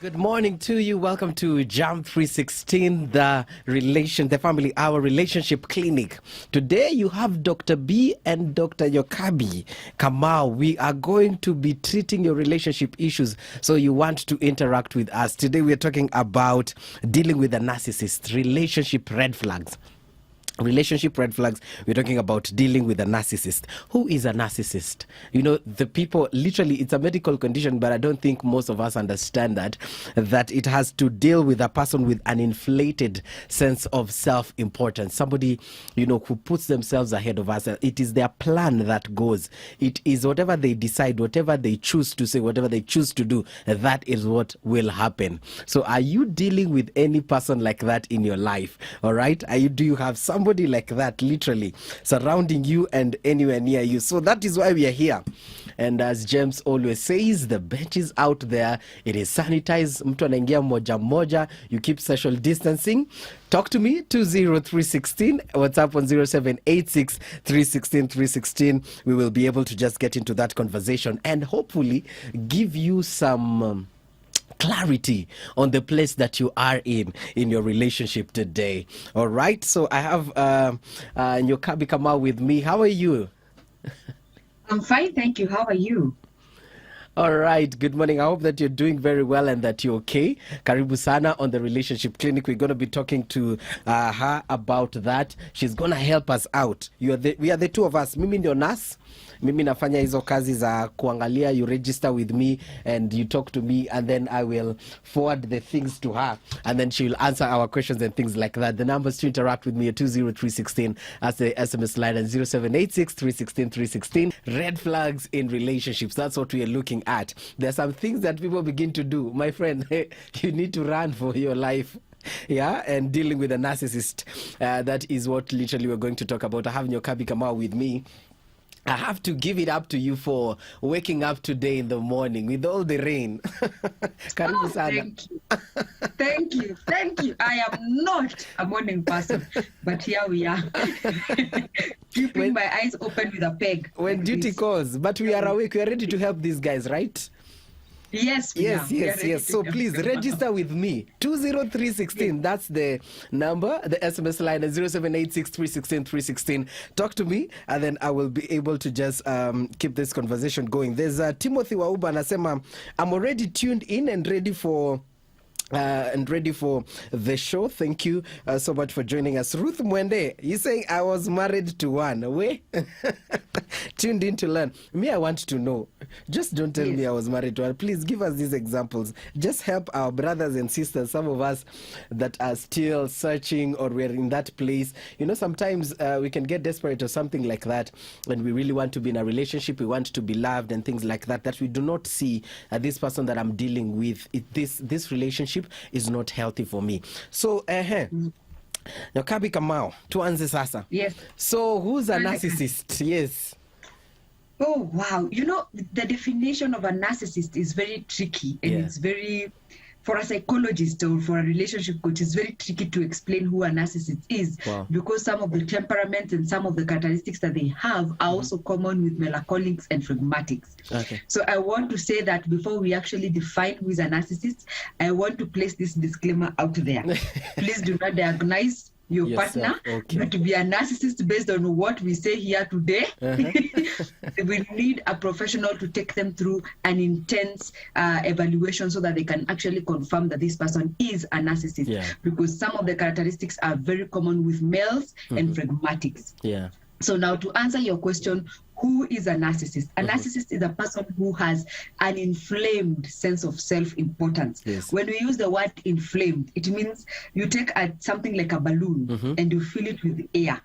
Good morning to you. Welcome to Jam 316, the Family Hour Relationship Clinic. Today you have Dr. B and Dr. Yokabi Kamau. We are going to be treating your relationship issues, so you want to interact with us. Today we are talking about dealing with a narcissist, relationship red flags. Relationship red flags. We're talking about dealing with a narcissist. Who is a narcissist? You know, the people, literally, it's a medical condition, but I don't think most of us understand that it has to deal with a person with an inflated sense of self-importance. Somebody, you know, who puts themselves ahead of us. It is their plan that goes. It is whatever they decide, whatever they choose to say, whatever they choose to do, that is what will happen. So are you dealing with any person like that in your life? All right? Do you have somebody like that literally surrounding you and anywhere near you? So that is why we are here. And as James always says, the bench is out there. It is sanitized. Mtu anaingia moja moja. You keep social distancing. Talk to me, 20316. WhatsApp on 0786 316 316. We will be able to just get into that conversation and hopefully give you some clarity on the place that you are in your relationship today. All right, so I have Yokabi Kamau with me. How are you? I'm fine, thank you. How are you? All right, good morning. I hope that you're doing very well and that you're okay. Karibu sana on the Relationship Clinic. We're going to be talking to her about that. She's going to help us out. We are the two of us. Mimi ndio nurse. Mimi nafanya hizo kazi za kuangalia. You register with me and you talk to me, and then I will forward the things to her, and then she will answer our questions and things like that. The numbers to interact with me are 20316 as the SMS line, and 0786 316 316. Red flags in relationships. That's what we are looking at. There are some things that people begin to do. My friend, you need to run for your life. Yeah, and dealing with a narcissist. That is what literally we're going to talk about. I have Yokabi Kamau with me. I have to give it up to you for waking up today in the morning with all the rain. Karibu sana. Thank you. Thank you. I am not a morning person, but here we are. Keeping my eyes open with a peg. When duty calls, but we are awake. We are ready to help these guys, right? Yes. So please register with me. 20316. That's the number, the SMS line, and 0786 316 316. Talk to me, and then I will be able to just keep this conversation going. There's Timothy Wauba anasema, I'm already tuned in and ready for the show. Thank you so much for joining us. Ruth Mwende, you saying I was married to one. We tuned in to learn. Me, I want to know. Just don't tell me I was married to one. Please give us these examples. Just help our brothers and sisters, some of us that are still searching or we're in that place. You know, sometimes we can get desperate or something like that, and we really want to be in a relationship. We want to be loved and things like that, that we do not see this person that I'm dealing with. This relationship is not healthy for me. So Yokabi Kamau, tuanze sasa. Yes. So who's a narcissist? Yes. Oh wow, you know, the definition of a narcissist is very tricky, and it's very, for a psychologist or for a relationship coach, it's very tricky to explain who a narcissist is. Wow. Because some of the temperaments and some of the characteristics that they have are also common with melancholics and phlegmatics. Okay. So I want to say that before we actually define who is a narcissist, I want to place this disclaimer out there. Please do not diagnose your partner, but to be a narcissist based on what we say here today. We need a professional to take them through an intense evaluation so that they can actually confirm that this person is a narcissist, because some of the characteristics are very common with males and phlegmatics. So now to answer your question, who is a narcissist? A narcissist is a person who has an inflamed sense of self-importance. When we use the word inflamed, it means you take something like a balloon and you fill it with air.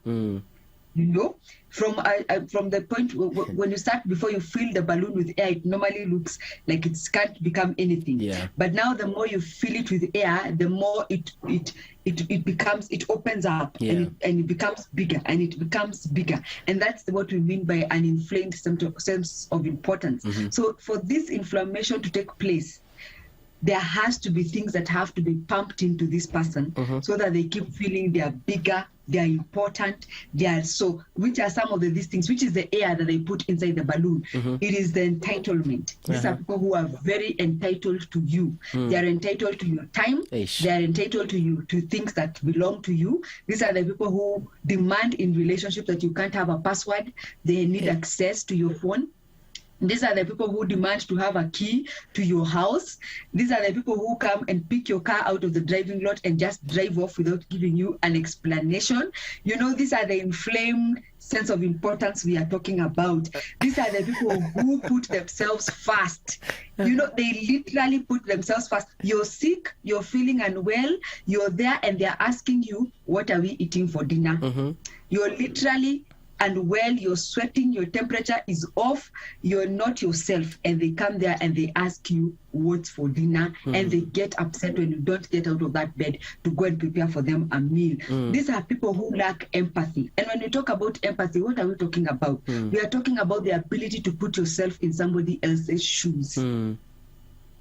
You know, from the point when you start, before you fill the balloon with air, it normally looks like it can't become anything. But now the more you fill it with air, the more it opens up and it becomes bigger and it becomes bigger. And that's what we mean by an inflamed sense of importance. So for this inflammation to take place, there has to be things that have to be pumped into this person so that they keep feeling they are bigger, they are important, they are so, which are some of these things, which is the air that they put inside the balloon. It is the entitlement. These are people who are very entitled to you. They are entitled to your time. Ish. They are entitled to you, to things that belong to you. These are the people who demand in relationships that you can't have a password. They need access to your phone. These are the people who demand to have a key to your house. These are the people who come and pick your car out of the driving lot and just drive off without giving you an explanation. You know, these are the inflamed sense of importance we are talking about. These are the people who put themselves first. You know, they literally put themselves first. You're sick, you're feeling unwell, you're there and they're asking you, what are we eating for dinner? You're literally unwell, you're sweating, your temperature is off, you're not yourself, and they come there and they ask you what's for dinner, and they get upset when you don't get out of that bed to go and prepare for them a meal. These are people who lack empathy. And when we talk about empathy, what are we talking about? We are talking about the ability to put yourself in somebody else's shoes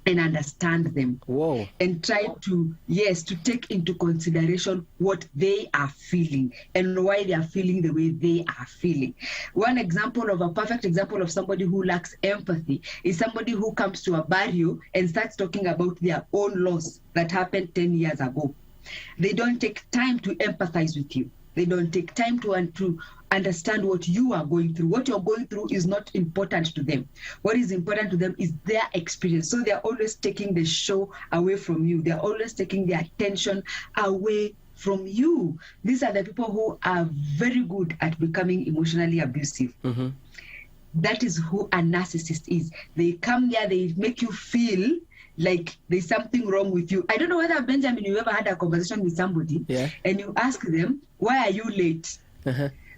and understand them. Whoa. And try to, to take into consideration what they are feeling and why they are feeling the way they are feeling. One example of a perfect example of somebody who lacks empathy is somebody who comes to a burial and starts talking about their own loss that happened 10 years ago. They don't take time to empathize with you. They don't take time to understand what you are going through. What you're going through is not important to them. What is important to them is their experience. So they're always taking the show away from you. They're always taking their attention away from you. These are the people who are very good at becoming emotionally abusive. That is who a narcissist is. They come there, they make you feel like there's something wrong with you. I don't know whether, Benjamin, you ever had a conversation with somebody and you ask them, why are you late?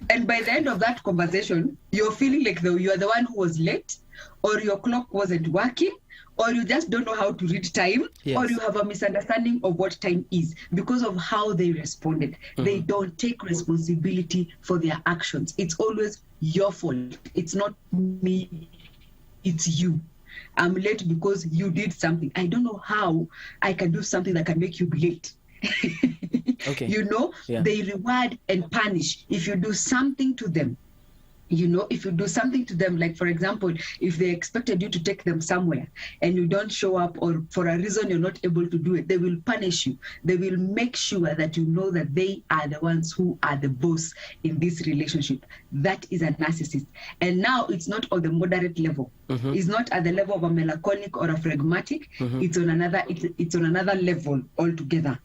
And by the end of that conversation, you're feeling like you are the one who was late, or your clock wasn't working, or you just don't know how to read time, or you have a misunderstanding of what time is because of how they responded. They don't take responsibility for their actions. It's always your fault. It's not me, it's you. I'm late because you did something. I don't know how I can do something that can make you be late. You know, they reward and punish if you do something to them. You know, if you do something to them, like, for example, if they expected you to take them somewhere and you don't show up, or for a reason you're not able to do it, they will punish you. They will make sure that you know that they are the ones who are the boss in this relationship. That is a narcissist. And now it's not on the moderate level. It's not at the level of a melancholic or a phlegmatic. It's on another level altogether.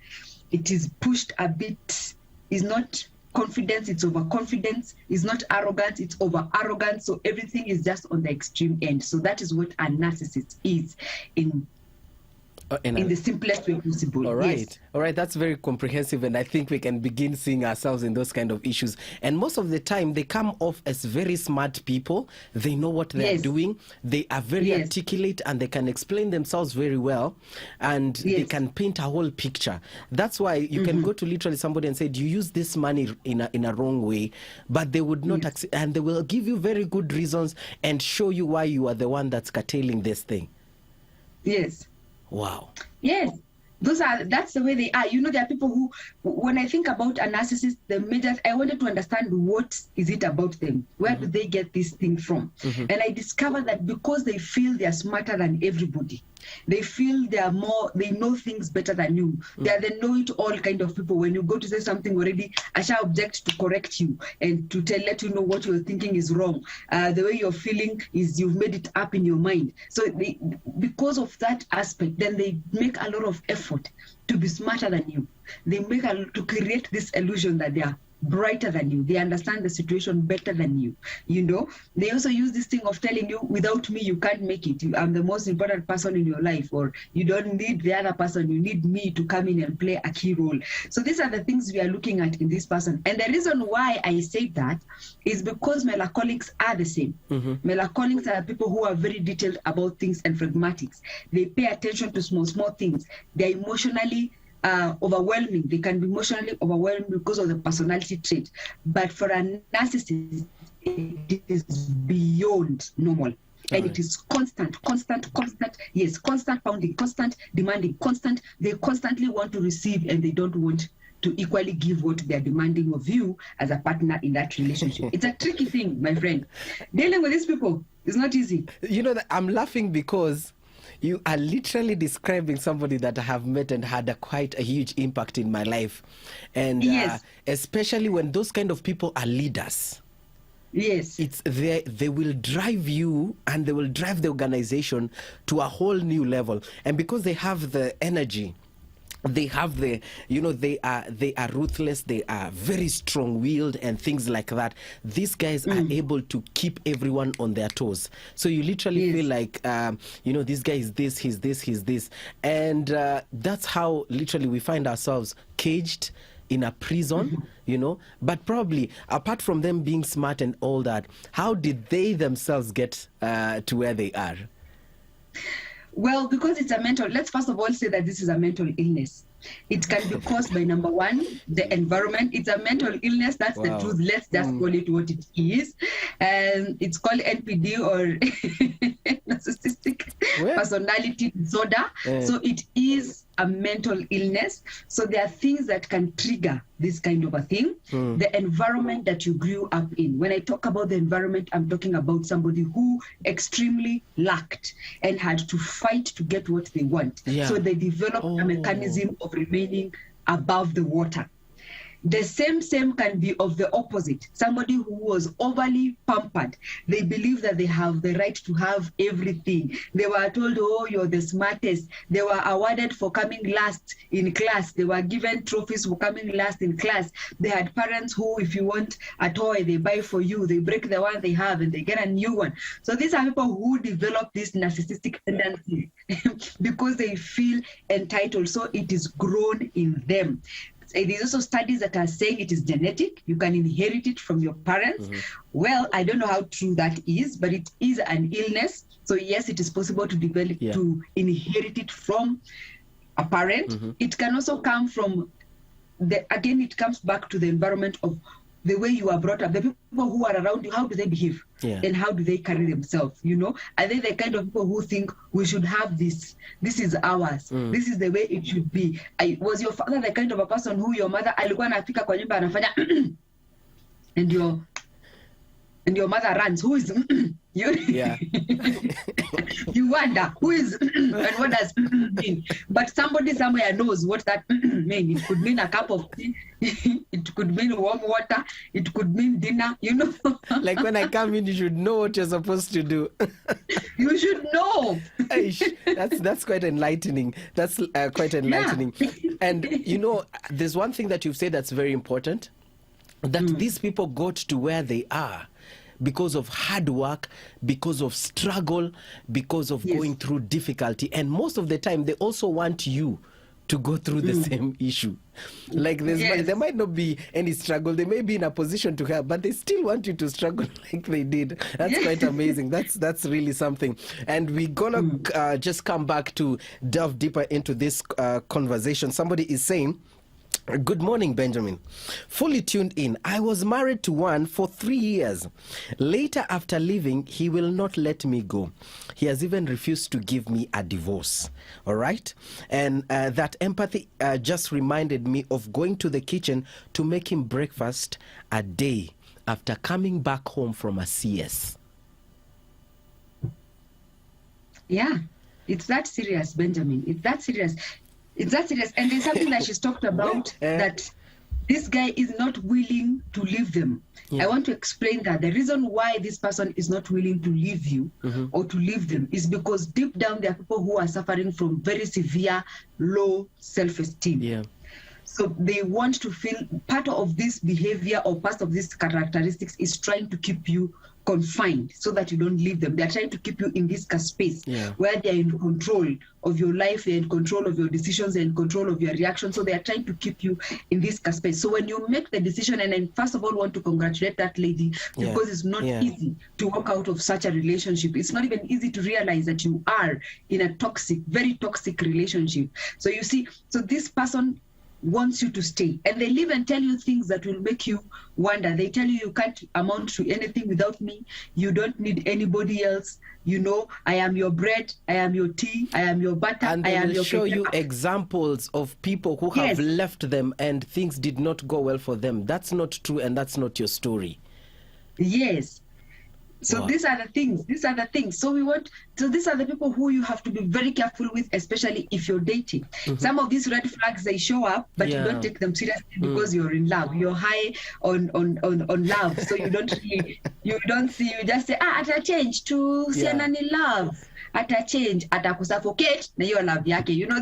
It is pushed a bit. It's not confidence, it's overconfidence. It's not arrogance, it's over arrogance. So everything is just on the extreme end. So that is what a narcissist is in the simplest way possible. All right. All right. That's very comprehensive. And I think we can begin seeing ourselves in those kind of issues. And most of the time, they come off as very smart people. They know what they're doing. They are very articulate and they can explain themselves very well. And they can paint a whole picture. That's why you can go to literally somebody and say, do you use this money in a wrong way? But they would not accept, and they will give you very good reasons and show you why you are the one that's curtailing this thing. Yes. Wow. Yes. That's the way they are. You know, there are people who, when I think about a narcissist, I wanted to understand what is it about them? Where do they get this thing from? And I discovered that because they feel they're smarter than everybody. They feel they know things better than you. They are the know-it-all kind of people. When you go to say something already, I shall object to correct you and to let you know what you're thinking is wrong. The way you're feeling is you've made it up in your mind. So because of that aspect, then they make a lot of effort to be smarter than you. They make to create this illusion that they are brighter than you. They understand the situation better than you. You know, they also use this thing of telling you, without me, you can't make it. I'm the most important person in your life, or you don't need the other person. You need me to come in and play a key role. So these are the things we are looking at in this person. And the reason why I say that is because melancholics are the same. Melancholics are people who are very detailed about things, and phlegmatics. They pay attention to small things. They're emotionally overwhelming. They can be emotionally overwhelmed because of the personality trait. But for a narcissist, it is beyond normal. And it is constant. Yes, constant pounding, constant demanding, constant. They constantly want to receive, and they don't want to equally give what they're demanding of you as a partner in that relationship. It's a tricky thing, my friend. Dealing with these people is not easy. You know, that I'm laughing because you are literally describing somebody that I have met and had quite a huge impact in my life. And yes. Especially when those kind of people are leaders. Yes. It's they will drive you, and they will drive the organization to a whole new level. And because they have the energy, they have the, you know, they are ruthless, they are very strong-willed and things like that. These guys are able to keep everyone on their toes. So you literally feel like, you know, this guy is this, he's this, he's this. And that's how literally we find ourselves caged in a prison, you know. But probably, apart from them being smart and all that, how did they themselves get to where they are? Well, because it's a mental, let's first of all say that this is a mental illness. It can be caused by, number one, the environment. It's a mental illness. That's the truth. Let's just call it what it is. And it's called NPD, or narcissistic personality disorder. So it is a mental illness. So there are things that can trigger this kind of a thing. The environment that you grew up in. When I talk about the environment, I'm talking about somebody who extremely lacked and had to fight to get what they want. So they developed a mechanism of remaining above the water. The same can be of the opposite. Somebody who was overly pampered. They believe that they have the right to have everything. They were told, oh, you're the smartest. They were awarded for coming last in class. They were given trophies for coming last in class. They had parents who, if you want a toy, they buy for you. They break the one they have and they get a new one. So these are people who develop this narcissistic tendency because they feel entitled. So it is grown in them. There's also studies that are saying it is genetic. You can inherit it from your parents. Well, I don't know how true that is, but it is an illness. So yes, it is possible to develop, to inherit it from a parent. It can also come from, again, it comes back to the environment of the way you are brought up. The people who are around you, how do they behave? And how do they carry themselves? You know, are they the kind of people who think we should have this? This is ours. This is the way it should be. Was your father the kind of a person who your mother alikuwa anafika kwa nyumba anafanya and your mother runs? Who is you? You wonder who is and what does mean. But somebody somewhere knows what that means. It could mean a cup of tea. It could mean warm water. It could mean dinner. You know, like when I come in, you should know what you're supposed to do. You should know. That's quite enlightening. That's quite enlightening. And you know, there's one thing that you've said that's very important. That these people got to where they are because of hard work, because of struggle, because of going through difficulty. And most of the time, they also want you to go through the same issue. Like there might not be any struggle. They may be in a position to help, but they still want you to struggle like they did. That's quite amazing. That's really something. And we're gonna just come back to delve deeper into this conversation. Somebody is saying, good morning, Benjamin. Fully tuned in. I was married to one for 3 years. Later, after leaving, he will not let me go. He has even refused to give me a divorce. All right? And that empathy just reminded me of going to the kitchen to make him breakfast a day after coming back home from a CS. Yeah, it's that serious, Benjamin. It's that serious. It's that serious. And there's something that she's talked about, that this guy is not willing to leave them. I want to explain that. The reason why this person is not willing to leave you or to leave them is because deep down there are people who are suffering from very severe low self-esteem. So they want to feel part of this behavior or part of these characteristics is trying to keep you confined so that you don't leave them. They're trying to keep you in this space where they're in control of your life, they're in control of your decisions, they're in control of your reactions. So they're trying to keep you in this space. So when you make the decision, and I first of all want to congratulate that lady, because it's not easy to walk out of such a relationship. It's not even easy to realize that you are in a toxic, very toxic relationship. So you see, so this person wants you to stay. And they'll even tell you things that will make you wonder. They tell you, you can't amount to anything without me. You don't need anybody else. You know, I am your bread, I am your tea, I am your butter, and I am your show you examples of people who have left them and things did not go well for them. That's not true, and that's not your story. Yes. So these are the things. So these are the people who you have to be very careful with, especially if you're dating. Some of these red flags, they show up, but you don't take them seriously because you're in love. You're high on love. So you don't see, you just say, ata change to sianani love. Ata change, ata kusuffocate, na your love yake. You know,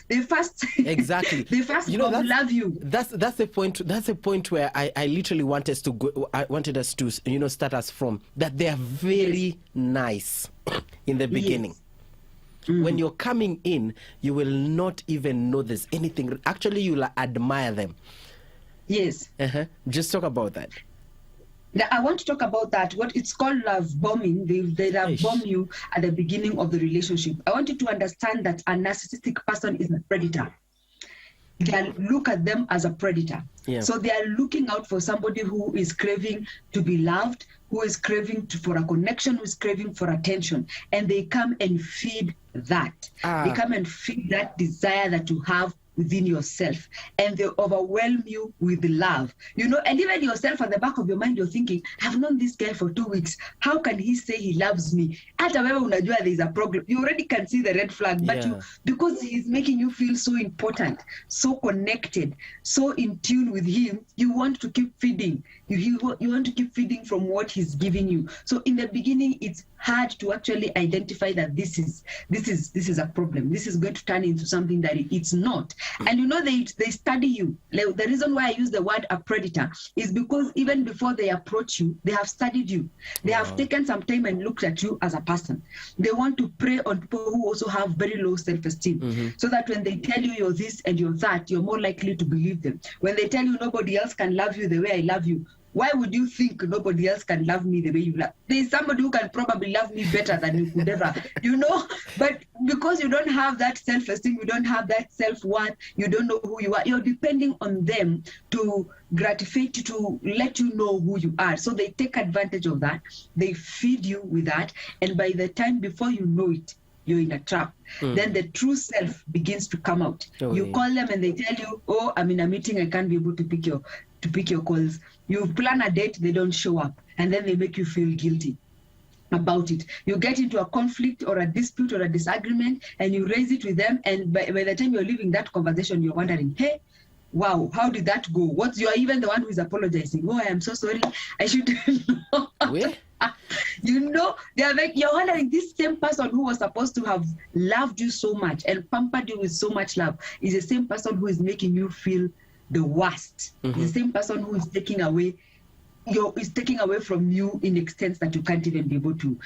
they first exactly. They first love you. That's the point. That's the point where I literally wanted us to start us from, that they are very nice in the beginning. When you're coming in, you will not even know there's anything. Actually, you'll admire them. Yes. Just talk about that. Now, I want to talk about that. What it's called love bombing. They love bomb you at the beginning of the relationship. I want you to understand that a narcissistic person is a predator. They look at them as a predator. So they are looking out for somebody who is craving to be loved, who is craving for a connection, who is craving for attention. And they come and feed that. They come and feed that desire that you have within yourself, and they overwhelm you with love, and even yourself at the back of your mind, you're thinking, I've known this guy for 2 weeks, how can he say he loves me? Hata wewe unajua there is a problem, you already can see the red flag, but because he's making you feel so important, so connected, so in tune with him, you want to keep feeding. You want to keep feeding from what he's giving you. So in the beginning, it's hard to actually identify that this is a problem. This is going to turn into something that it's not. And they study you. The reason why I use the word a predator is because even before they approach you, they have studied you. They have taken some time and looked at you as a person. They want to prey on people who also have very low self-esteem, so that when they tell you you're this and you're that, you're more likely to believe them. When they tell you nobody else can love you the way I love you, why would you think nobody else can love me the way you love? There's somebody who can probably love me better than you could ever, But because you don't have that self-esteem, you don't have that self-worth, you don't know who you are, you're depending on them to gratify you, to let you know who you are. So they take advantage of that. They feed you with that. And by the time before you know it, you're in a trap. Then the true self begins to come out. You call them and they tell you, oh, I'm in a meeting, I can't be able to pick your calls. You plan a date, they don't show up, and then they make you feel guilty about it. You get into a conflict or a dispute or a disagreement, and you raise it with them, and by the time you're leaving that conversation, you're wondering, hey, wow, how did that go? You're even the one who is apologizing. Oh, I am so sorry. I should know. They're like, you're wondering, this same person who was supposed to have loved you so much and pampered you with so much love is the same person who is making you feel the worst. The same person who is taking away from you in extents that you can't even be able to.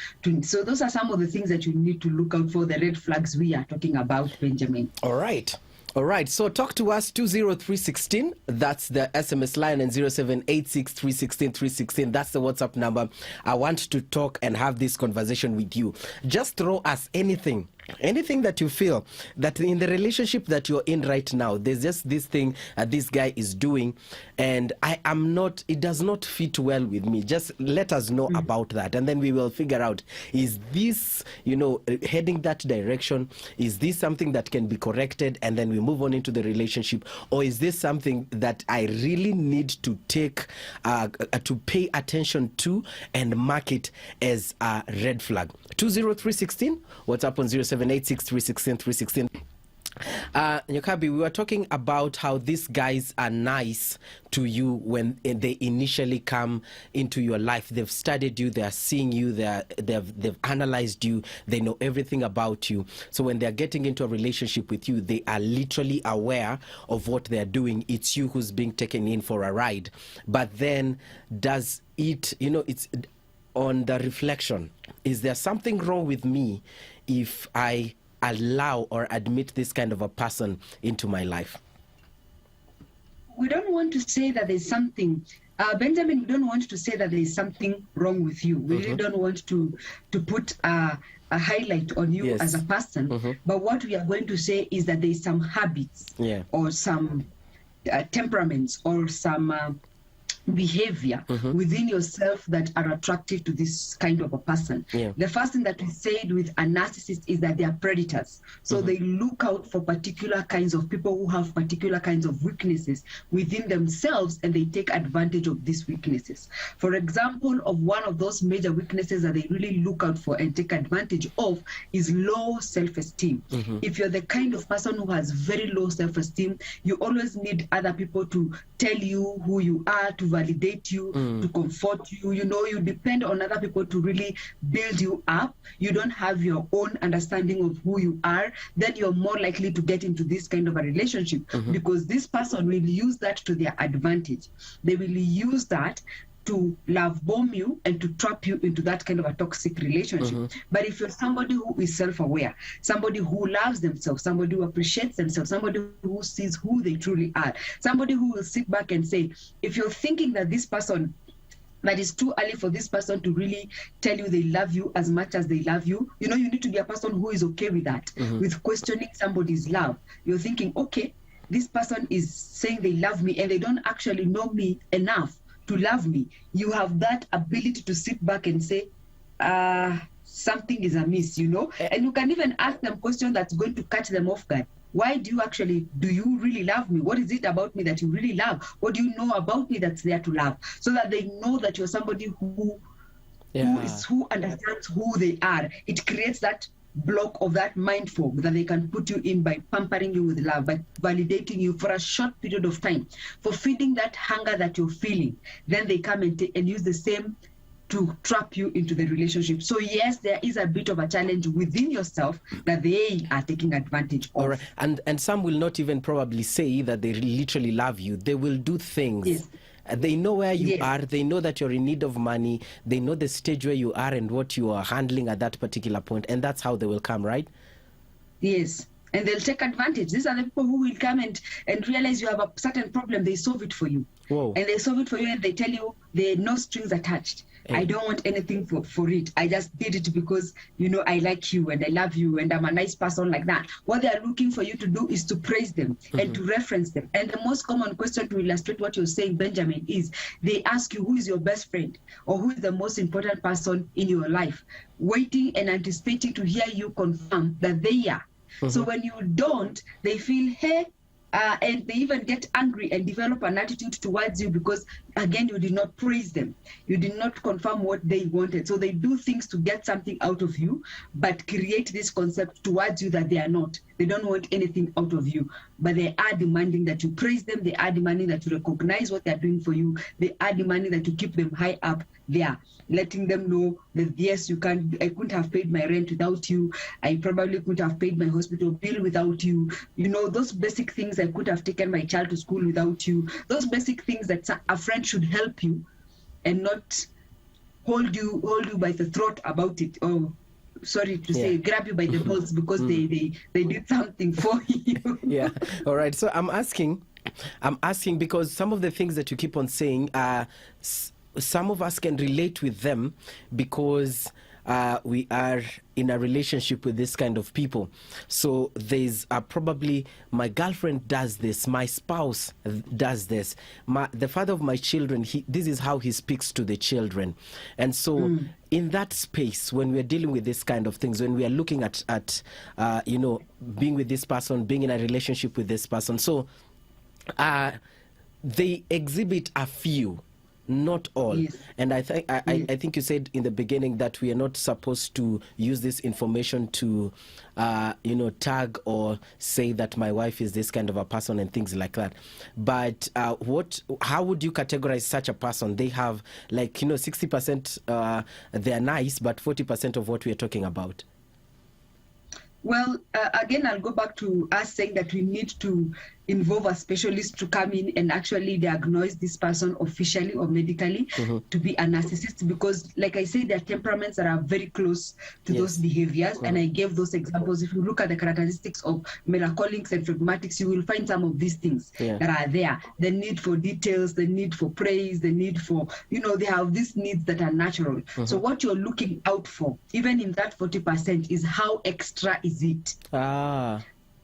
So those are some of the things that you need to look out for, the red flags we are talking about, Benjamin. All right. So talk to us, 20316. That's the SMS line, and 0786316316. That's the WhatsApp number. I want to talk and have this conversation with you. Just throw us anything that you feel that in the relationship that you're in right now, there's just this thing this guy is doing, and it does not fit well with me. Just let us know about that, and then we will figure out, is this heading that direction? Is this something that can be corrected and then we move on into the relationship, or is this something that I really need to take to pay attention to and mark it as a red flag? 20316. What's up on 0786316316? Nyokabi, we were talking about how these guys are nice to you when they initially come into your life. They've studied you, they are seeing you, they've analyzed you, they know everything about you. So when they're getting into a relationship with you, they are literally aware of what they're doing. It's you who's being taken in for a ride. But then it's on the reflection, is there something wrong with me if I allow or admit this kind of a person into my life? We don't want to say that there's something, Benjamin, we don't want to say that there's something wrong with you. We really don't want to put a highlight on you as a person. But what we are going to say is that there's some habits or some temperaments or some behavior within yourself that are attractive to this kind of a person. The first thing that we said with a narcissist is that they are predators. So they look out for particular kinds of people who have particular kinds of weaknesses within themselves, and they take advantage of these weaknesses. For example, of one of those major weaknesses that they really look out for and take advantage of is low self-esteem. If you're the kind of person who has very low self-esteem, you always need other people to tell you who you are, to validate you, to comfort you. You know, you depend on other people to really build you up. You don't have your own understanding of who you are. Then you're more likely to get into this kind of a relationship because this person will use that to their advantage. They will use that to love bomb you and to trap you into that kind of a toxic relationship. But if you're somebody who is self-aware, somebody who loves themselves, somebody who appreciates themselves, somebody who sees who they truly are, somebody who will sit back and say, if you're thinking that this person, that it's too early for this person to really tell you they love you as much as they love you, you know, you need to be a person who is okay with that, with questioning somebody's love. You're thinking, okay, this person is saying they love me and they don't actually know me enough to love me. You have that ability to sit back and say, something is amiss, you know? And you can even ask them questions that's going to catch them off guard. Why do you really love me? What is it about me that you really love? What do you know about me that's there to love? So that they know that you're somebody who understands who they are. It creates that block of that mind fog that they can put you in by pampering you with love, by validating you for a short period of time, for feeding that hunger that you're feeling. Then they come and use the same to trap you into the relationship. So yes, there is a bit of a challenge within yourself that they are taking advantage of. All right. And some will not even probably say that they literally love you. They will do things. Yes. They know where you are. They know that you're in need of money. They know the stage where you are and what you are handling at that particular point. And that's how they will come, right? Yes. And they'll take advantage. These are the people who will come and realize you have a certain problem. They solve it for you. Whoa. And they solve it for you and they tell you there are no strings attached. I don't want anything for it. I just did it because, you know, I like you and I love you and I'm a nice person like that. What they are looking for you to do is to praise them and to reference them. And the most common question to illustrate what you're saying, Benjamin, is they ask you who is your best friend or who is the most important person in your life, waiting and anticipating to hear you confirm that they are. So when you don't, they feel, hey, and they even get angry and develop an attitude towards you because, again, you did not praise them. You did not confirm what they wanted. So they do things to get something out of you, but create this concept towards you that they are not. They don't want anything out of you, but they are demanding that you praise them. They are demanding that you recognize what they're doing for you. They are demanding that you keep them high up there, letting them know that, yes, I couldn't have paid my rent without you. I probably couldn't have paid my hospital bill without you. You know, those basic things. I could have taken my child to school without you. Those basic things that a friend should help you and not hold you by the throat about it. Oh, sorry to say, grab you by the balls because they did something for you. Yeah. All right. So I'm asking because some of the things that you keep on saying, some of us can relate with them because we are in a relationship with this kind of people. So there's probably my girlfriend does this, my spouse does this, the father of my children, this is how he speaks to the children. And so in that space, when we're dealing with this kind of things, when we are looking at you know, being with this person, being in a relationship with this person, so they exhibit a few, not all. Yes. And I think you said in the beginning that we are not supposed to use this information to you know, tag or say that my wife is this kind of a person and things like that. But how would you categorize such a person? They have, like, you know, 60% they're nice, but 40% of what we are talking about. Well, again, I'll go back to us saying that we need to involve a specialist to come in and actually diagnose this person officially or medically to be a narcissist, because, like I said, there are temperaments that are very close to those behaviors. And I gave those examples. If you look at the characteristics of melancholics and phlegmatics, you will find some of these things that are there. The need for details, the need for praise, the need for, you know, they have these needs that are natural. So what you're looking out for, even in that 40%, is how extra is it?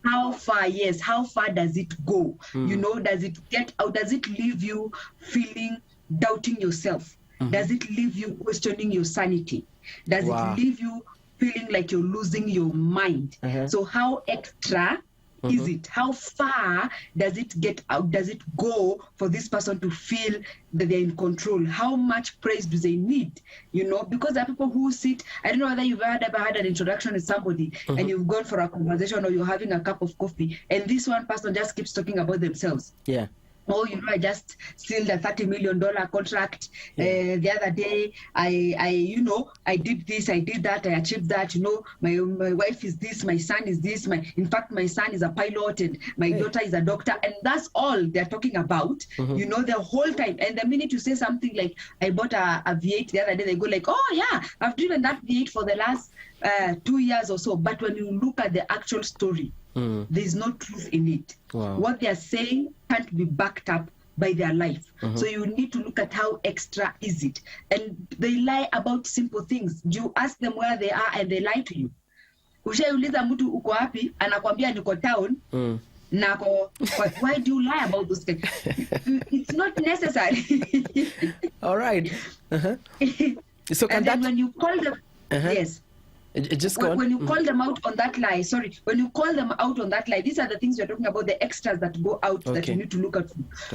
How far? Yes. How far does it go? You know, does it get out? Does it leave you feeling, doubting yourself? Does it leave you questioning your sanity? Does it leave you feeling like you're losing your mind? So how extra is it? How far does it get out? Does it go for this person to feel that they're in control? How much praise do they need? You know, because there are people who sit, I don't know whether you've ever had an introduction with somebody and you've gone for a conversation or you're having a cup of coffee and this one person just keeps talking about themselves. Yeah. Oh, you know, I just sealed a $30 million contract the other day. You know, I did this, I did that, I achieved that. You know, my wife is this, my son is this. In fact, my son is a pilot and my daughter is a doctor, and that's all they're talking about. You know, the whole time. And the minute you say something like, "I bought a V8 the other day," they go like, "Oh yeah, I've driven that V8 for the last 2 years or so." But when you look at the actual story, there's no truth in it. What they are saying can't be backed up by their life. So you need to look at how extra is it. And they lie about simple things. You ask them where they are and they lie to you. Ushaiuliza mtu uko wapi, anakwambia niko town. Why do you lie about those things? It's not necessary. All right. So and then when you call them, yes. Just go on. When you call them out on that lie, when you call them out on that lie, these are the things we're talking about, the extras that go out that you need to look at.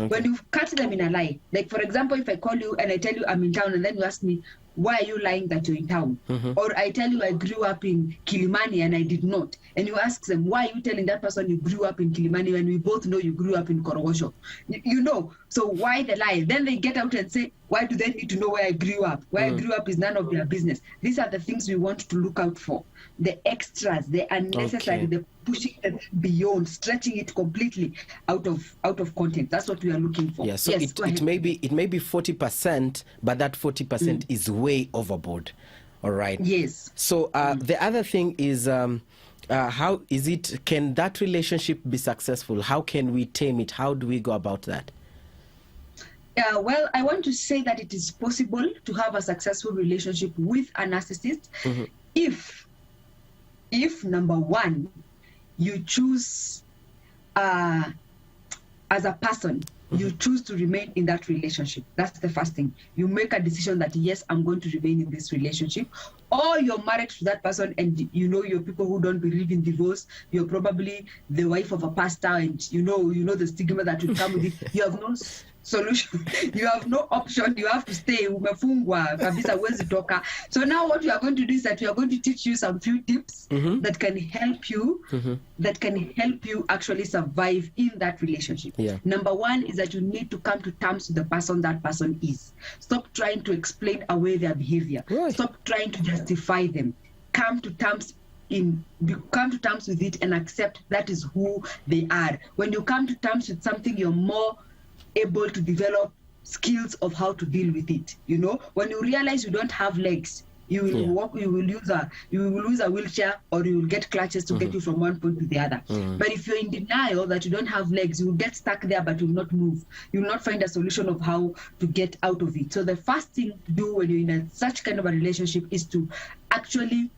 When you catch them in a lie, like for example, if I call you and I tell you I'm in town and then you ask me, why are you lying that you're in town? Or I tell you I grew up in Kilimani and I did not. And you ask them, why are you telling that person you grew up in Kilimani when we both know you grew up in Korogosho? You know, so why the lie? Then they get out and say, why do they need to know where I grew up? Where I grew up is none of their business. These are the things we want to look out for. The extras, the unnecessary, the pushing it beyond, stretching it completely out of content. That's what we are looking for. Yeah, so yes, it may be 40%, but that 40% is way overboard. All right. Yes. So the other thing is how is it, can that relationship be successful? How can we tame it? How do we go about that? Well, I want to say that it is possible to have a successful relationship with a narcissist if number one, you choose as a person, you choose to remain in that relationship. That's the first thing. You make a decision that, yes, I'm going to remain in this relationship. Or you're married to that person and you know you're people who don't believe in divorce. You're probably the wife of a pastor and you know the stigma that would come with it. You have no solution. You have no option. You have to stay. Umefungwa kabisa, huwezi toka. So now what we are going to do is that we are going to teach you some few tips that can help you actually survive in that relationship. Number one is that you need to come to terms with the person that person is. Stop trying to explain away their behavior. Stop trying to justify them. Come to terms with it and accept that is who they are. When you come to terms with something, you're more able to develop skills of how to deal with it. You know, when you realize you don't have legs, you will walk, you will use a wheelchair, or you will get clutches to get you from one point to the other. But if you're in denial that you don't have legs, you will get stuck there, but you will not move. You will not find a solution of how to get out of it. So the first thing to do when you're in such kind of a relationship is to actually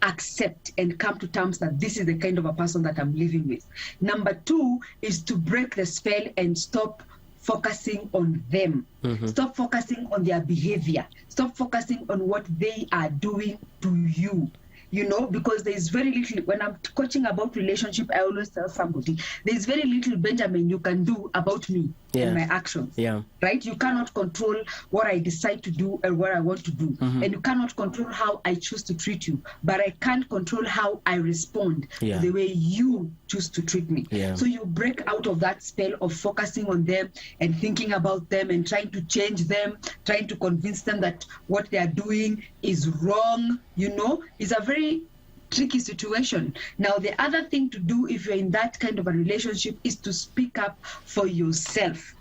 accept and come to terms that this is the kind of a person that I'm living with. Number two is to break the spell and stop focusing on them. Stop focusing on their behavior. Stop focusing on what they are doing to you. You know, because there is very little, when I'm coaching about relationship, I always tell somebody, there is very little, Benjamin, you can do about me and my actions. Right? You cannot control what I decide to do and what I want to do. And you cannot control how I choose to treat you. But I can control how I respond to the way you choose to treat me. So you break out of that spell of focusing on them and thinking about them and trying to change them, trying to convince them that what they are doing is wrong. You know, it's a very tricky situation. Now, the other thing to do if you're in that kind of a relationship is to speak up for yourself.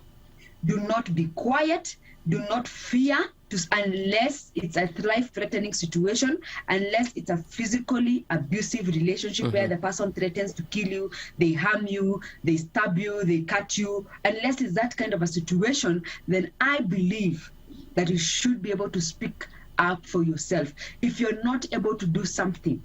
Do not be quiet. Do not fear, unless it's a life-threatening situation, unless it's a physically abusive relationship where the person threatens to kill you, they harm you, they stab you, they cut you. Unless it's that kind of a situation, then I believe that you should be able to speak up for yourself. If you're not able to do something,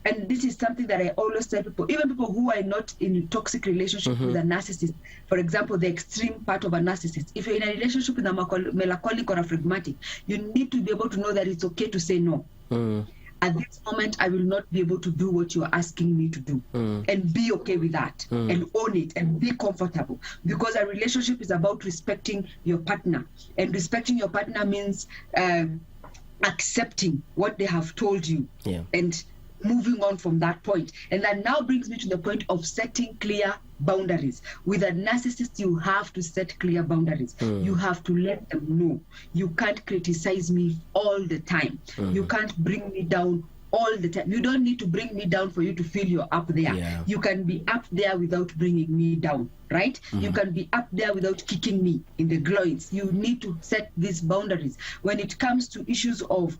And this is something that I always tell people, even people who are not in a toxic relationship with a narcissist, for example, the extreme part of a narcissist. If you're in a relationship with a melancholic or a phlegmatic, you need to be able to know that it's okay to say no. At this moment, I will not be able to do what you're asking me to do. And be okay with that. And own it and be comfortable. Because a relationship is about respecting your partner. And respecting your partner means accepting what they have told you. And moving on from that point. And that now brings me to the point of setting clear boundaries. With a narcissist, you have to set clear boundaries. You have to let them know. You can't criticize me all the time. You can't bring me down all the time. You don't need to bring me down for you to feel you're up there. You can be up there without bringing me down, right? You can be up there without kicking me in the groins. You need to set these boundaries. When it comes to issues of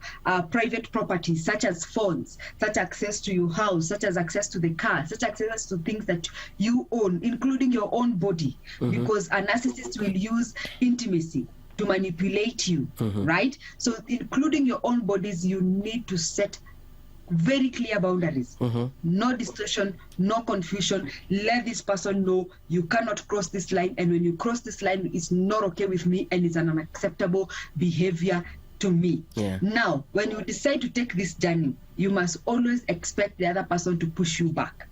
private property, such as phones, such access to your house, such as access to the car, such access to things that you own, including your own body, because a narcissist will use intimacy to manipulate you, right? So including your own bodies, you need to set very clear boundaries. No distortion, no confusion. Let this person know you cannot cross this line, and when you cross this line, it's not okay with me and it's an unacceptable behavior to me. Now, when you decide to take this journey, you must always expect the other person to push you back.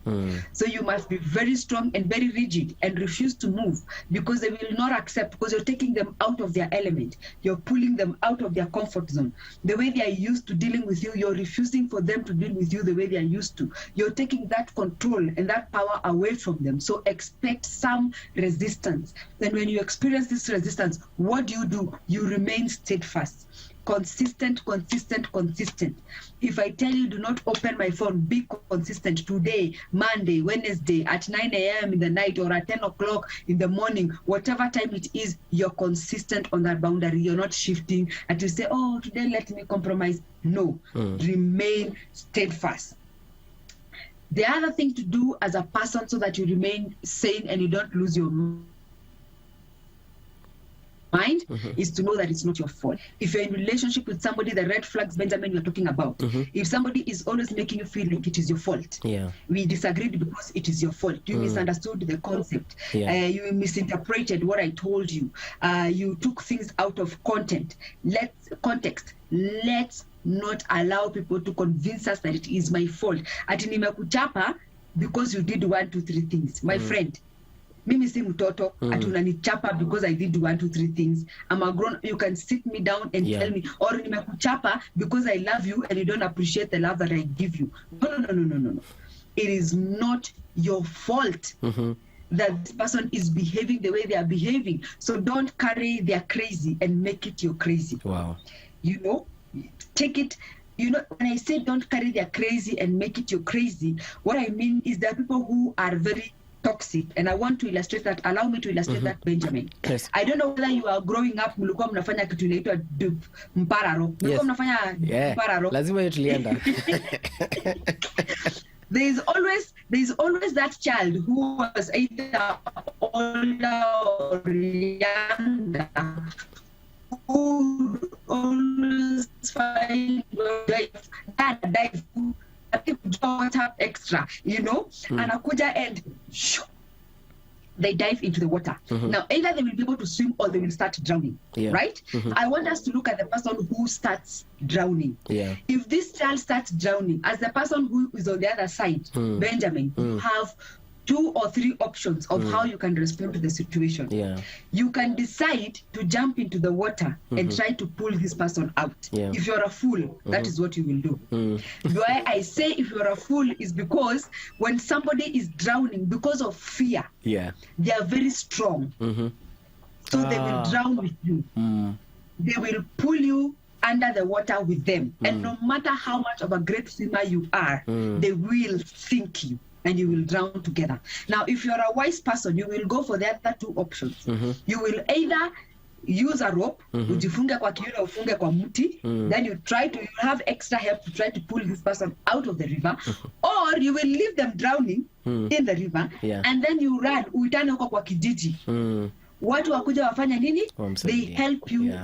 So you must be very strong and very rigid and refuse to move, because they will not accept, because you're taking them out of their element. You're pulling them out of their comfort zone. The way they are used to dealing with you, you're refusing for them to deal with you the way they are used to. You're taking that control and that power away from them. So expect some resistance. Then when you experience this resistance, what do? You remain steadfast. Consistent. If I tell you do not open my phone, be consistent. Today, Monday, Wednesday, at 9 a.m. in the night or at 10 o'clock in the morning, whatever time it is, you're consistent on that boundary. You're not shifting and you say, oh, today let me compromise. No, remain steadfast. The other thing to do as a person so that you remain sane and you don't lose your mind is to know that it's not your fault. If you're in relationship with somebody, the red flags, Benjamin, you're talking about, if somebody is always making you feel like it is your fault, we disagreed because it is your fault, you misunderstood the concept, you misinterpreted what I told you, you took things out of context. Let's not allow people to convince us that it is my fault. Ati nimekuchapa because you did 1, 2, 3 things. My friend, mimi si mtoto ati unanichapa because I did 1, 2, 3 things. I'm a grown. You can sit me down and tell me, or nimekuchapa because I love you and you don't appreciate the love that I give you. No. It is not your fault that this person is behaving the way they are behaving. So don't carry their crazy and make it your crazy. Wow. You know, take it. You know, when I say don't carry their crazy and make it your crazy, what I mean is there are people who are very toxic, and I want to illustrate that. Allow me to illustrate that, Benjamin. Yes. I don't know whether you are growing up mlikuwa mnafanya kitu inaitwa mpararo. Mlikuwa mnafanya mpararo. Lazima hiyo tulienda. There is always that child who was either older or younger who always find dive water extra, you know, anakuja and they dive into the water. Now, either they will be able to swim or they will start drowning, right? I want us to look at the person who starts drowning. If this child starts drowning, as the person who is on the other side, Benjamin, you have 2 or 3 options of how you can respond to the situation. You can decide to jump into the water and try to pull this person out. If you're a fool, that is what you will do. Why I say if you're a fool is because when somebody is drowning because of fear, they are very strong. So they will drown with you. They will pull you under the water with them. And no matter how much of a great swimmer you are, they will sink you. And you will drown together. Now, if you're a wise person, you will go for the other 2 options. You will either use a rope, ujifunge kwa kiuno, ufunge kwa mti, then you have extra help to try to pull this person out of the river, or you will leave them drowning in the river, and then you run, uitane huko kwa kijiji. Watu wakuja wafanya nini? They help you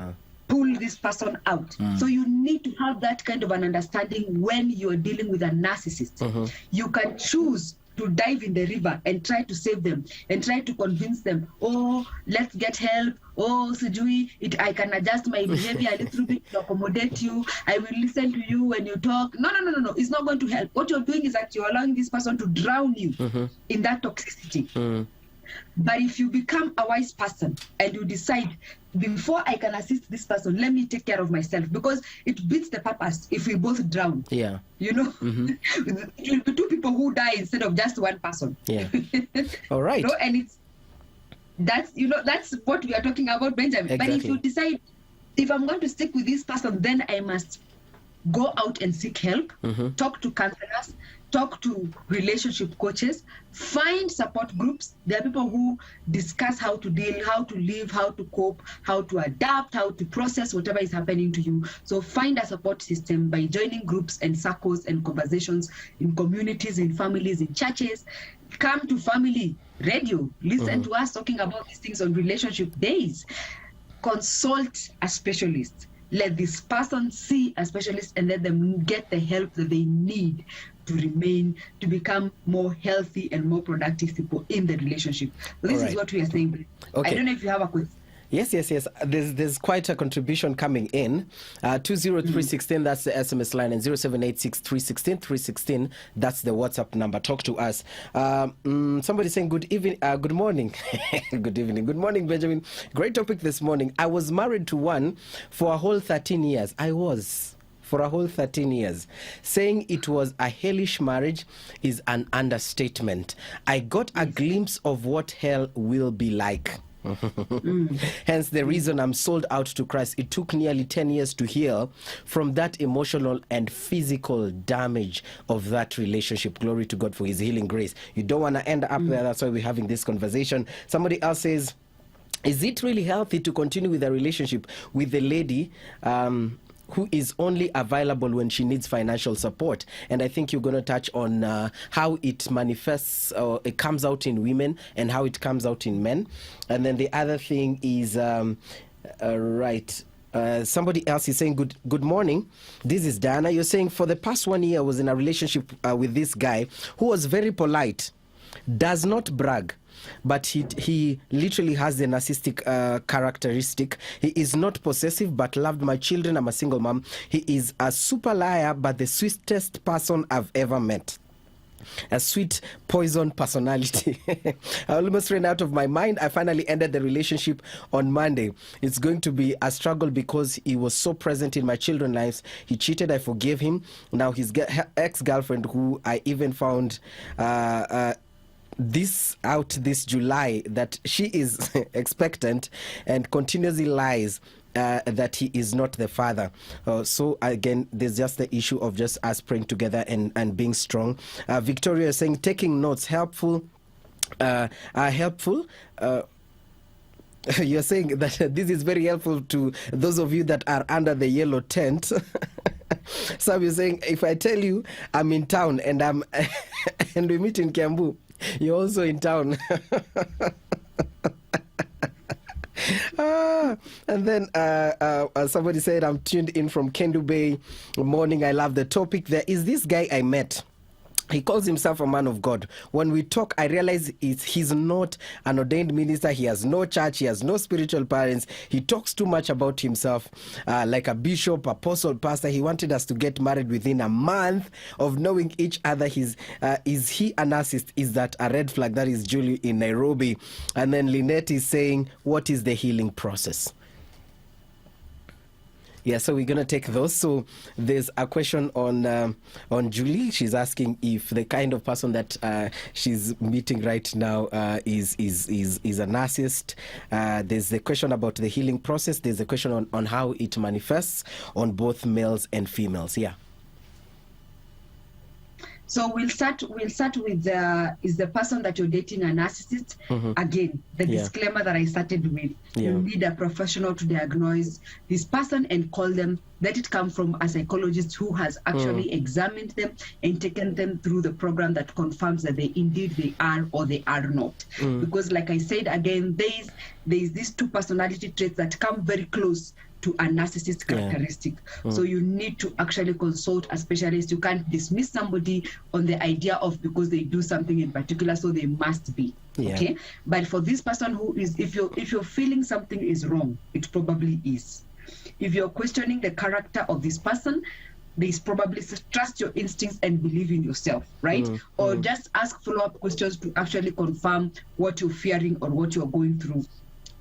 pull this person out. So you need to have that kind of an understanding when you're dealing with a narcissist. You can choose to dive in the river and try to save them and try to convince them, oh, let's get help. Oh, Sujui, I can adjust my behavior a little bit to accommodate you. I will listen to you when you talk. No. It's not going to help. What you're doing is that you're allowing this person to drown you in that toxicity. But if you become a wise person and you decide, before I can assist this person, let me take care of myself, because it beats the purpose if we both drown. Yeah. You know, it will be two people who die instead of just one person. Yeah. All right. You know, and that's what we are talking about, Benjamin. Exactly. But if you decide, if I'm going to stick with this person, then I must go out and seek help, talk to counselors, talk to relationship coaches, find support groups. There are people who discuss how to deal, how to live, how to cope, how to adapt, how to process whatever is happening to you. So find a support system by joining groups and circles and conversations in communities, in families, in churches. Come to family radio, listen to us talking about these things on relationship days. Consult a specialist. Let this person see a specialist and let them get the help that they need to become more healthy and more productive people in the relationship. So this is what we are saying. Okay. I don't know if you have a question. Yes. There's quite a contribution coming in. 20316, that's the SMS line, and 0786316316, that's the WhatsApp number. Talk to us. Somebody saying good evening, good morning. Good evening. Good morning, Benjamin. Great topic this morning. I was married to one for a whole 13 years. For a whole 13 years. Saying it was a hellish marriage is an understatement. I got a glimpse of what hell will be like. Hence the reason I'm sold out to Christ. It took nearly 10 years to heal from that emotional and physical damage of that relationship. Glory to God for his healing grace. You don't want to end up there. That's why we're having this conversation. Somebody else says, is it really healthy to continue with a relationship with the lady who is only available when she needs financial support? And I think you're going to touch on how it manifests, or it comes out in women and how it comes out in men. And then the other thing is, somebody else is saying, good morning. This is Diana. You're saying, for the past 1 year, I was in a relationship with this guy who was very polite, does not brag, but he literally has the narcissistic characteristic. He is not possessive, but loved my children. I'm a single mom. He is a super liar, but the sweetest person I've ever met. A sweet poison personality. I almost ran out of my mind. I finally ended the relationship on Monday. It's going to be a struggle because he was so present in my children's lives. He cheated. I forgave him. Now his ex-girlfriend, who I even found this July, that she is expectant and continuously lies that he is not the father. So again, there's just the issue of just us praying together and being strong. Victoria is saying, taking notes helpful. You're saying that this is very helpful to those of you that are under the yellow tent. So you're saying, if I tell you I'm in town and and we meet in Kiambu, you're also in town. And then somebody said, I'm tuned in from Kendu Bay. Morning, I love the topic. There is this guy I met. He calls himself a man of God. When we talk, I realize he's not an ordained minister. He has no church. He has no spiritual parents. He talks too much about himself, like a bishop, apostle, pastor. He wanted us to get married within a month of knowing each other. Is he a narcissist? Is that a red flag? That is Julie in Nairobi. And then Lynette is saying, what is the healing process? Yeah, so we're going to take those. So there's a question on Julie. She's asking if the kind of person that she's meeting right now is a narcissist. There's the question about the healing process. There's a question on how it manifests on both males and females. Yeah. So we'll start with is the person that you're dating a narcissist? Again, the disclaimer that I started with. You need a professional to diagnose this person and call them, let it come from a psychologist who has actually examined them and taken them through the program that confirms that they are or they are not. Because like I said, again, there's these two personality traits that come very close to a narcissist characteristic. So you need to actually consult a specialist. You can't dismiss somebody on the idea of because they do something in particular, so they must be. Okay, but for this person who is, if you're feeling something is wrong, it probably is. If you're questioning the character of this person, there's probably trust your instincts and believe in yourself, right? Or just ask follow-up questions to actually confirm what you're fearing or what you're going through.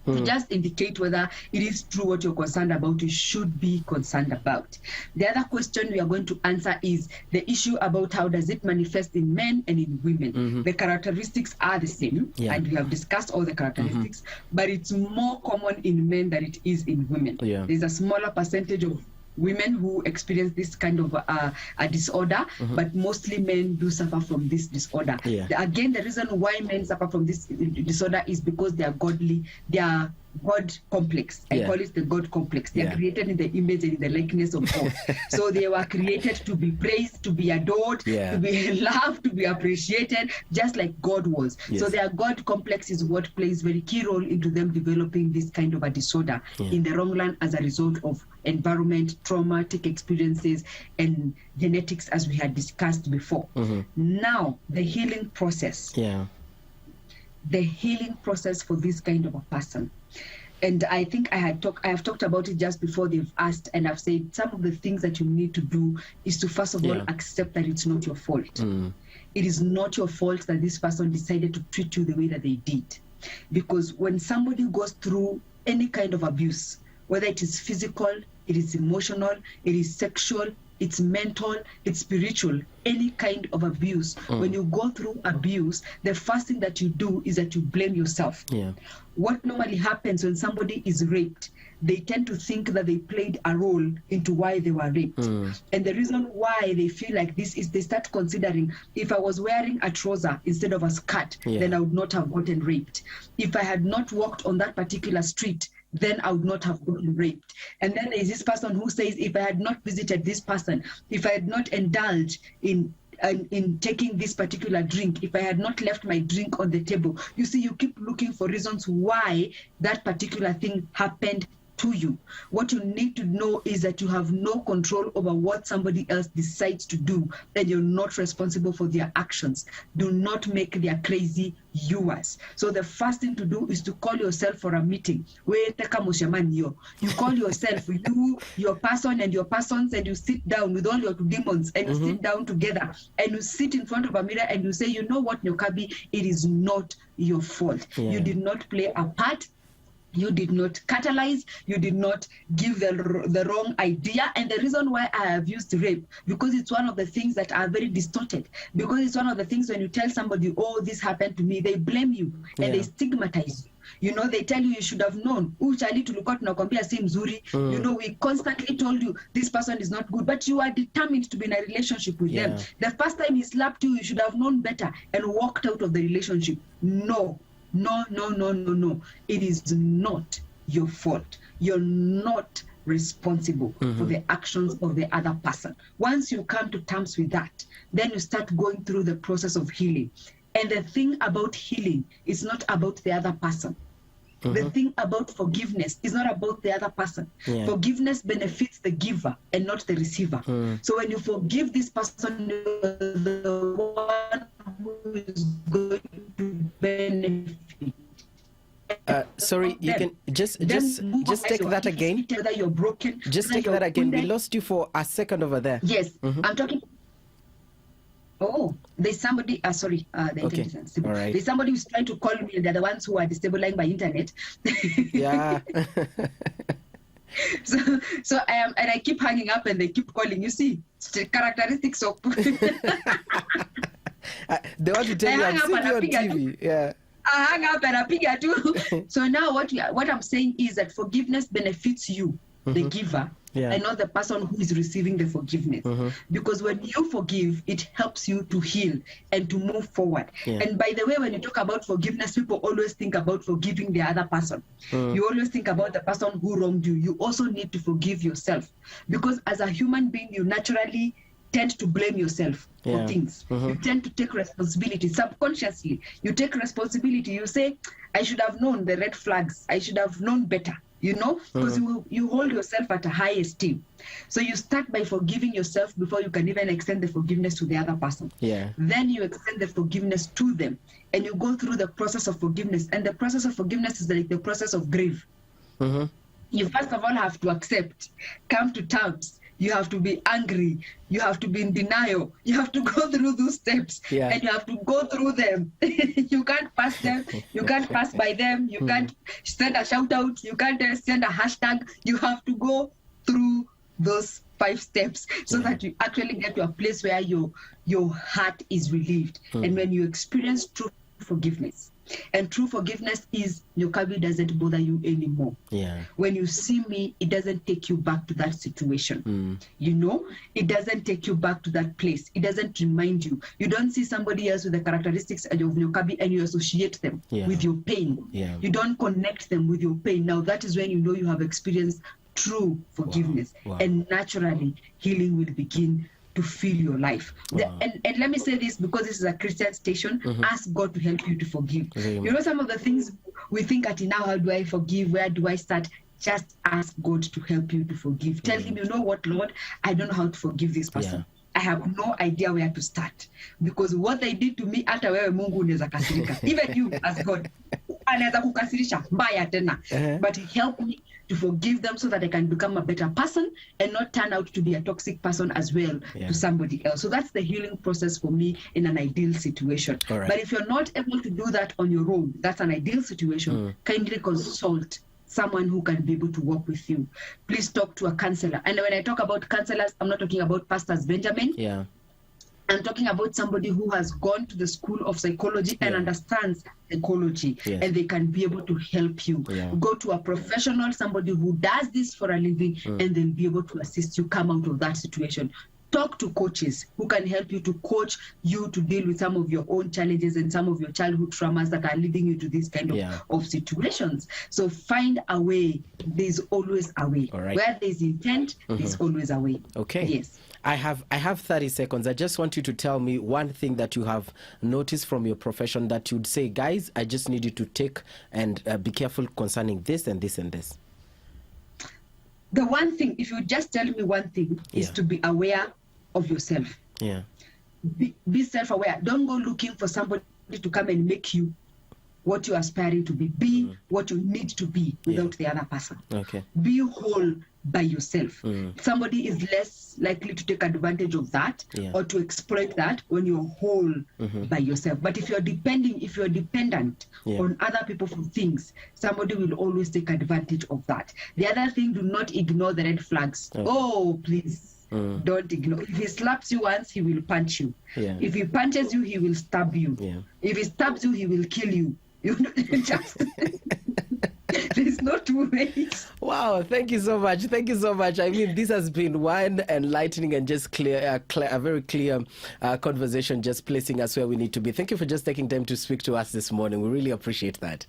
To just indicate whether it is true what you're concerned about, you should be concerned about. The other question we are going to answer is the issue about how does it manifest in men and in women. The characteristics are the same, and we have discussed all the characteristics, but it's more common in men than it is in women. There's a smaller percentage of women who experience this kind of a disorder, but mostly men do suffer from this disorder. Again, the reason why men suffer from this disorder is because they are godly, they are God complex. I call it the God complex. They are created in the image and in the likeness of God. So they were created to be praised, to be adored, to be loved, to be appreciated, just like God was. So their God complex is what plays very key role into them developing this kind of a disorder in the long run as a result of environment, traumatic experiences, and genetics, as we had discussed before. Now, the healing process. The healing process for this kind of a person. And I think I have talked about it just before they've asked, and I've said some of the things that you need to do is to first of all accept that it's not your fault. It is not your fault that this person decided to treat you the way that they did. Because when somebody goes through any kind of abuse, whether it is physical, it is emotional, it is sexual, it's mental, it's spiritual, any kind of abuse. When you go through abuse, the first thing that you do is that you blame yourself. What normally happens when somebody is raped, they tend to think that they played a role into why they were raped. And the reason why they feel like this is they start considering, if I was wearing a trouser instead of a skirt, then I would not have gotten raped. If I had not walked on that particular street, then I would not have gotten raped. And then there's this person who says, if I had not visited this person, if I had not indulged in taking this particular drink, if I had not left my drink on the table. You see, you keep looking for reasons why that particular thing happened to you. What you need to know is that you have no control over what somebody else decides to do, and you're not responsible for their actions. Do not make their crazy yours. So the first thing to do is to call yourself for a meeting. You call yourself, you, your person and your persons, and you sit down with all your demons, and you sit down together, and you sit in front of a mirror, and you say, you know what, Nyokabi, it is not your fault. You did not play a part. You did not catalyze, you did not give the wrong idea. And the reason why I have used rape, because it's one of the things that are very distorted. Because it's one of the things when you tell somebody, oh, this happened to me, they blame you and they stigmatize you. You know, they tell you should have known. You know, we constantly told you this person is not good, but you are determined to be in a relationship with them. The first time he slapped you, you should have known better and walked out of the relationship. No. It is not your fault. You're not responsible for the actions of the other person. Once you come to terms with that, then you start going through the process of healing. And the thing about healing is not about the other person. The thing about forgiveness is not about the other person. Forgiveness benefits the giver and not the receiver. So when you forgive this person, you're the one who is going to benefit. Sorry, you can just take that again. Whether you're broken. Just take that again. We lost you for a second over there. Yes, I'm talking. Oh, there's somebody. Sorry, the internet is all right. There's somebody who's trying to call me, and they're the ones who are destabilizing my internet. Yeah. So I am, and I keep hanging up, and they keep calling. You see, it's the characteristics of. They want to tell you I'm seeing you on TV. Yeah. I hang up and I pick at you. So now what I'm saying is that forgiveness benefits you, the giver, and not the person who is receiving the forgiveness. Because when you forgive, it helps you to heal and to move forward. And by the way, when you talk about forgiveness, people always think about forgiving the other person. You always think about the person who wronged you. You also need to forgive yourself. Because as a human being, you naturally tend to blame yourself for things. You tend to take responsibility subconsciously. You take responsibility. You say, I should have known the red flags. I should have known better. because you hold yourself at a high esteem. So you start by forgiving yourself before you can even extend the forgiveness to the other person. Yeah. Then you extend the forgiveness to them, and you go through the process of forgiveness. And the process of forgiveness is like the process of grief. Mm-hmm. You first of all have to accept, come to terms. You have to be angry. You have to be in denial. You have to go through those steps, and you have to go through them. You can't pass them. You can't pass by them. You can't send a shout out. You can't send a hashtag. You have to go through those 5 steps so that you actually get to a place where your heart is relieved. And when you experience true forgiveness, and true forgiveness is Nyokabi doesn't bother you anymore. Yeah. When you see me, it doesn't take you back to that situation. It doesn't take you back to that place. It doesn't remind you. You don't see somebody else with the characteristics of Nyokabi and you associate them with your pain. Yeah. You don't connect them with your pain. Now that is when you know you have experienced true forgiveness. Wow. And naturally, healing will begin to fill your life. And let me say this, because this is a Christian station, ask God to help you to forgive. Some of the things we think at now, how do I forgive? Where do I start? Just ask God to help you to forgive. Tell him, you know what, Lord, I don't know how to forgive this person. I have no idea where to start. Because what they did to me, hata wewe Mungu unaweza kasirika. Even you as God, anaweza kukasirisha mbaya tena. But help me to forgive them so that I can become a better person and not turn out to be a toxic person as well to somebody else. So that's the healing process for me in an ideal situation. But if you're not able to do that on your own, that's an ideal situation, kindly consult someone who can be able to work with you. Please talk to a counselor. And when I talk about counselors, I'm not talking about Pastors Benjamin. I'm talking about somebody who has gone to the school of psychology and understands psychology, and they can be able to help you. Go to a professional, somebody who does this for a living, and they'll be able to assist you come out of that situation. Talk to coaches who can help you to coach you to deal with some of your own challenges and some of your childhood traumas that are leading you to this kind of situations. So find a way. There's always a way. Where there's intent, there's always a way. Okay. Yes. I have 30 seconds. I just want you to tell me one thing that you have noticed from your profession that you'd say, guys, I just need you to take and be careful concerning this and this and this. The one thing, if you just tell me one thing, is to be aware of yourself. Be self-aware. Don't go looking for somebody to come and make you what you're aspiring to be. Be what you need to be without the other person. Be whole by yourself. Somebody is less likely to take advantage of that or to exploit that when you're whole by yourself. But if you're dependent on other people for things, somebody will always take advantage of that. The other thing, do not ignore the red flags. Oh, please. Don't ignore. If he slaps you once, he will punch you. If he punches you, he will stab you. If he stabs you, he will kill you. You know, just there's no two ways. Wow, thank you so much. Thank you so much. I mean, this has been one enlightening and just a very clear conversation, just placing us where we need to be. Thank you for just taking time to speak to us this morning. We really appreciate that.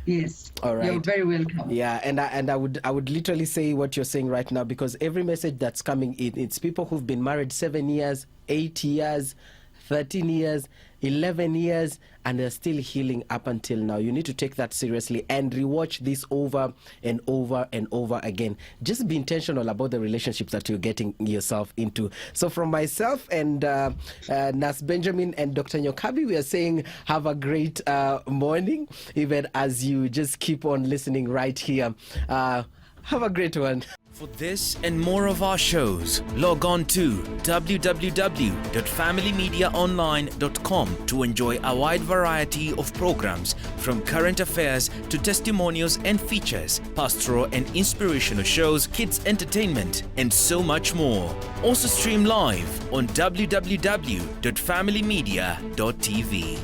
Yes. All right. You're very welcome. Yeah, and I would literally say what you're saying right now, because every message that's coming in, it's people who've been married 7 years, 8 years, 13 years, 11 years, and they're still healing up until now. You need to take that seriously and rewatch this over and over and over again. Just be intentional about the relationships that you're getting yourself into. So from myself and Nas Benjamin and Dr. Nyokabi, we are saying have a great morning, even as you just keep on listening right here. Have a great one. For this and more of our shows, log on to www.familymediaonline.com to enjoy a wide variety of programs, from current affairs to testimonials and features, pastoral and inspirational shows, kids entertainment, and so much more. Also stream live on www.familymedia.tv.